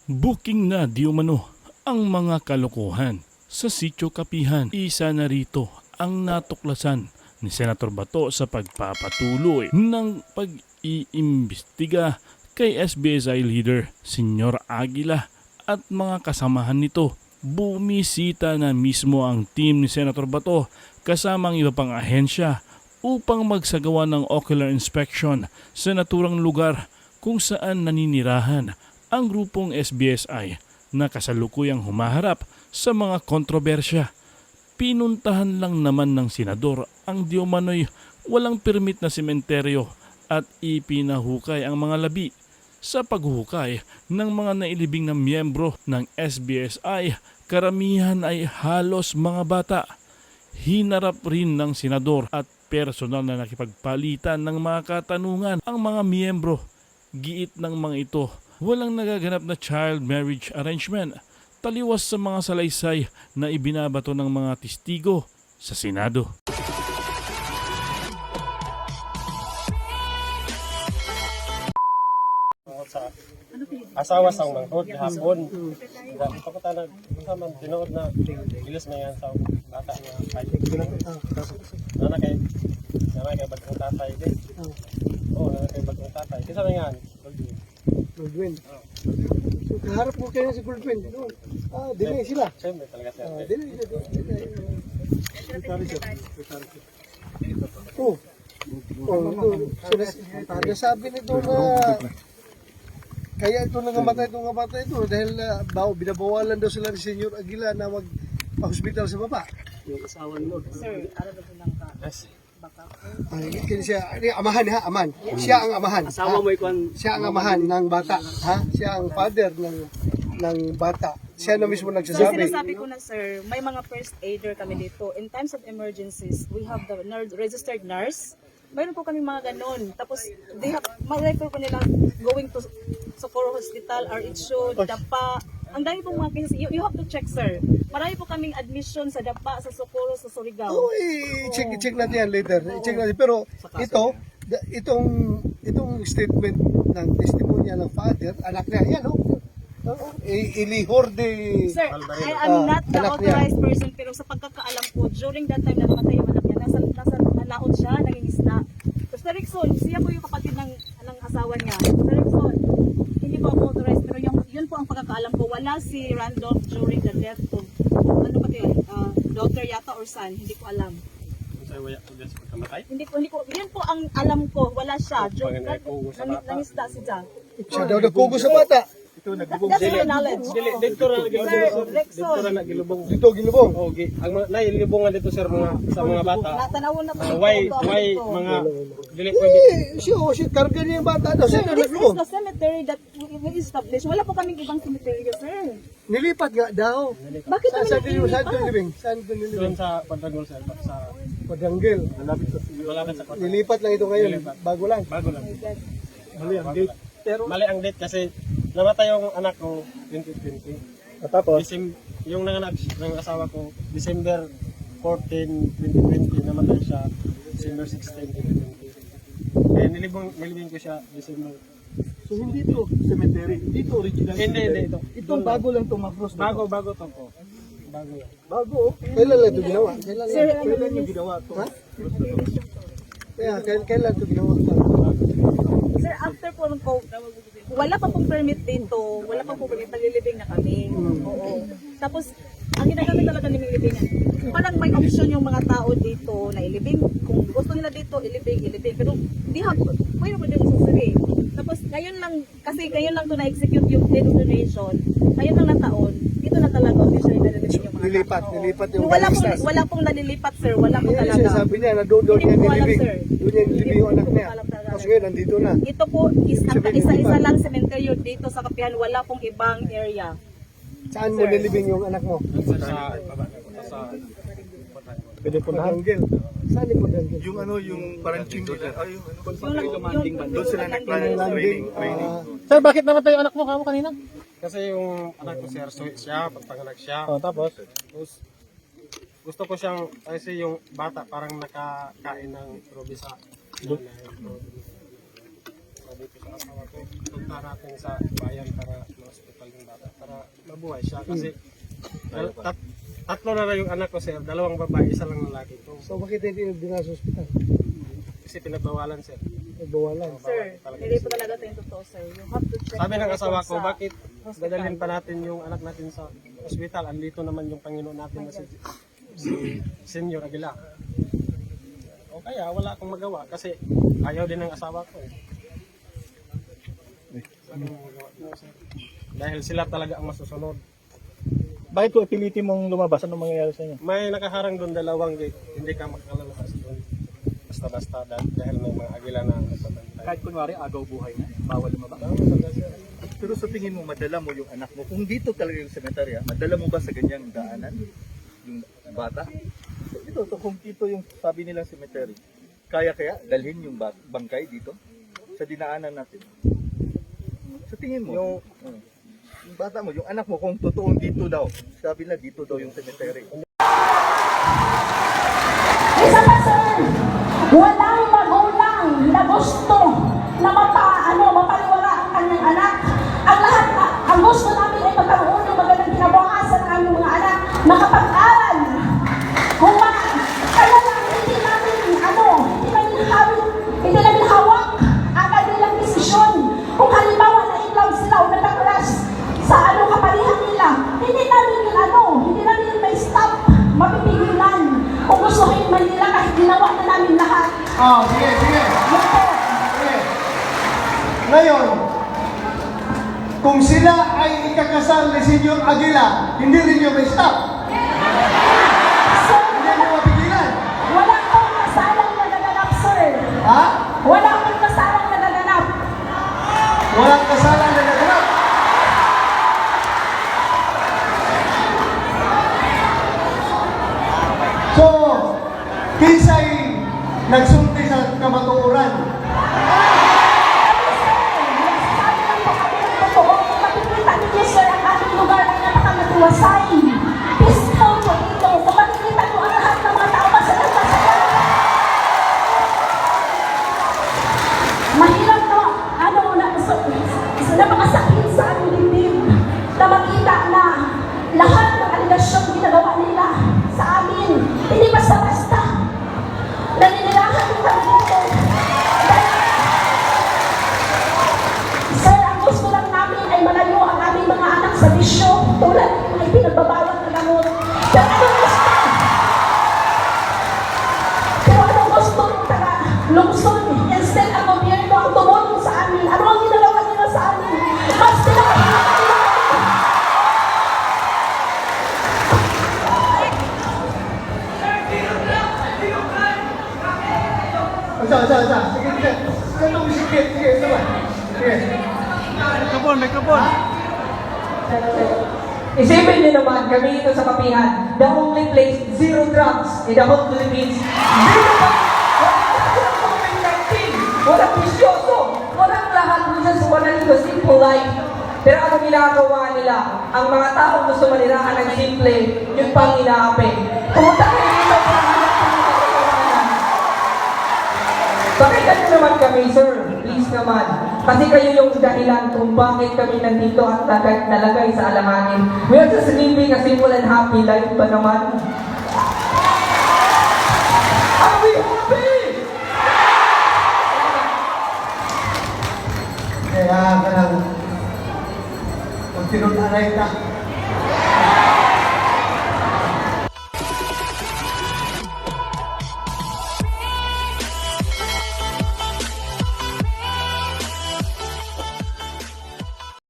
Booking na di umano ang mga kalokohan sa Sitio Kapihan. Isa na rito ang natuklasan ni Senator Bato sa pagpapatuloy ng pag-iimbestiga kay SBSI leader Senyor Aguila at mga kasamahan nito. Bumisita na mismo ang team ni Senator Bato kasamang iba pang ahensya upang magsagawa ng ocular inspection sa naturang lugar kung saan naninirahan ang grupong SBSI na kasalukuyang humaharap sa mga kontrobersya. Pinuntahan lang naman ng senador ang di umano'y walang permit na sementeryo at ipinahukay ang mga labi. Sa paghuhukay ng mga nailibing na miyembro ng SBSI, karamihan ay halos mga bata. Hinarap rin ng senador at personal na nakipagpalitan ng mga katanungan ang mga miyembro. Giit ng mga ito, walang nagaganap na child marriage arrangement, taliwas sa mga salaysay na ibinabato ng mga testigo sa Senado. Sa asawa sang manghod hapon. Ito ko tanag man tinuod na ilis na yan sa bata nga kay nana kay bagong tatay din. Oh, nana kay bagong tatay. Kisa na yan. Goldwyn. So, kaharap mo kayo si Goldwyn. No? Dili sila. Siyempre talaga siya. Dili. Oh. Nasabi nito na kaya ito nangamatay ito dahil binabawalan daw sila ni Senyor Aguila na magpa-hospital sa baba. Yung asawa mo. Sir, araw na lang ka. Yes. Baka. Amahan ha, aman. Siya ang amahan. Asawa mo ikon. Siya ang amahan ng bata. Ha? Siya ang father ng bata. Siya na mismo So, nagsasabi. sinasabi ko na, sir, may mga first aider kami dito. In times of emergencies, we have the registered nurse. Mayroon po kami mga ganon. Tapos, ma-refer ko nila going to Socorro Hospital, RH, Dapa. Ang dami pong mga cases. You have to check, sir. Marami po kaming admission sa Dapa, sa Socorro, sa Surigao. Oh, check natin yan later. Check natin. Pero itong statement ng testimonya ng father, anak niya, yan ilihor de... Sir, I am not the anak niya. authorized person, pero sa pagkakaalam ko, during that time na namatay yung anak niya, nasa laot siya, nangingisda. So, Sir Rickson, siya po yung kapatid ng asawa niya. Sir Rickson, hindi po ako authorized, pero yun po ang pagkakaalam ko. Wala si Randolph during the death of, doctor yata or son, hindi ko alam. Hindi ko, yun po ang alam ko, wala siya. Nangisda si Jack. Siya daw nagkugo sa bata. That's my knowledge. Dito ra Sir Rickson, nagilubong. Dito, gilubong. Okay, ang nailibongan dito sir sa mga bata. natanawon na po. Why mga dili pwede. Siya, karga niya yung bata daw. Sir, Siya this is naglubong. the cemetery that we established. Wala po kaming ibang cemetery, sir. Nilipat nga daw. Bakit kami Saan ito nilipat? living? Saan ito Doon living? sa Pantagol sir sa Padanggil. malapit sa kwarto. Nilipat lang ito ngayon. Bago lang. Bago lang. Mali ang date. Pero, Mali ang date kasi namatay yung anak ko 2020. tapos, Yung nanganak ng asawa ko December 14, 2020 namatay siya December 16, 2020. Kaya nilibing ko siya December. so hindi ito cemetery. Dito original. Hindi ito. Itong bago lang itong macros. Bago to po. Bago yan. Bago. Kailan lang ito ginawa? Kailan yung ginawa ito? Ha? Kailan ito ginawa? Sir, after po ng wala pa pong permit dito. Wala pa pong permit. Naglilibing na kami. Oo. Tapos, ang ginagamit talaga ni ilibingan, parang may option yung mga tao dito na ilibing. Kung gusto nila dito, ilibing. Pero, di pwede mo din sa sari. Tapos, ngayon lang, kasi ngayon lang to na-execute yung deed donation. Ngayon lang na taon, dito na talaga officially nalilibing yung mga tao. Nilipat yung Wala pong nalilipat, sir. Wala po Yan talaga. sabi niya na doon Hindi niya ko alam, nilibing. sir. Doon niya nilibing yung anak niya. Alam talaga. Tapos ngayon, nandito na. Ito po is ang isa-isa lang sementeryo dito sa Kapihan, wala pong ibang area. Saan mo nilibing yung anak mo? Sa Pwede po na. Saan yung Padanggil? Yung yung parang chinggila. Ay, Doon sila nag-training. Sir, bakit namatay yung anak mo kamo kanina? Kasi yung anak ko sir, siya, pagpanganak siya. Tapos gusto ko siyang, kasi yung bata parang nakakain ng ruby sa sabi ko sa asawa ko, punta natin sa bayan para ma-hospital yung bata. mabuhay siya kasi tatlo na lang yung anak ko sir, 2 babae, 1 lang lalaki ko. So bakit hindi dinala sa ospital? Kasi pinagbawalan sir. Nagbawalan. Sir, hindi po talaga ito yung totoo, sir. You have to check. Sabi ng asawa ko, sa bakit hospital. dadalhin pa natin yung anak natin sa ospital? Andito naman yung Panginoon natin na si Senyor Aguila. O kaya wala akong magawa kasi ayaw din ng asawa ko eh. Wala akong magawa. No, sir. Dahil sila talaga ang masusunod. Bakit ko ipilitin mong lumabas? Anong mangyayari sa inyo? May nakaharang doon 2 gate, hindi ka makakalabas doon. Basta-basta dahil may mga agila na nagpapantay. Kahit kunwari agaw buhay na, bawal lumabas. Pero sa tingin mo, madala mo yung anak mo, kung dito talaga yung cemetery, madala mo ba sa ganyang daanan? Yung bata? So, ito, kung dito yung sabi nilang cemetery, kaya dalhin yung bangkay dito sa dinaanan natin. Sa tingin mo, yung bata mo, yung anak mo, kung totoong dito daw, sabi na dito daw yung cemetery. Isa pa sir, walang magulang na gusto na mapaliwala ang kanyang anak. Ang gusto namin ay magkaroon ng magandang kinabukasan ng aming mga anak, makapag-aral. Kaya lang hindi namin hawak ang kanilang desisyon. Kung halimbawa na in-love sila o nagka-crush sa kapalihan nila, hindi namin yun may stop, mapipigilan. Kung gustuhin man nila kahit ginawa na namin lahat. Sige. Yun po. Sige. Ngayon, kung sila ay ikakasal ni Senyor Aguila, hindi rin nyo may stop. Sir, Hindi mo mapigilan. wala pong kasalang nagaganap, sir. Ha? Wala pong kasalang nagaganap. Walang kasalan na naganap. So, kinsay nagsulti sa kamatuoran. Sabi lang po kami ng totoo. Kung makikita ninyo, sir, ang ating lugar ay napakamatiwasay. Peaceful po ito. Kung makikita nyo ang lahat ng mga tao masaya. Mahirap na napakasakit sa aming dibdib na makita na lahat ng aligasyong ginagawa nila sa amin, hindi basta-basta. Naninilahan din kami dito. Sir, ang gusto lang namin ay malayo ang aming mga anak sa bisyo, tulad ng ay pinagbabawal na gamot. Pero anong gusto? Ng taga-lungsod, instead ang gobyerno ang tumulong sa amin, ano ang ginagawa nila sa amin? Mas pinakahirap nila kami. Sige. Mikrofon. Isipin niyo naman, kami ito sa Kapihan, the only place, 0 drugs in the whole Philippines. 0 drugs! Walang COVID-19! Walang bisyoso! Walang lahat gusto sa wanaligo, simple life. Pero ano ginagawa nila? Ang mga tao gusto manirahan ng simple, yung pang inaapi. Pumunta kayo dito para hanap ng mga katotohanan. Pakinggan niyo naman kami, sir. Please naman. Kasi kayo yung dahilan kung bakit kami nandito at nalagay sa alanganin. We are just living a simple and happy life ba naman? Are we happy? Kaya ka lang, kung tinunanay ka,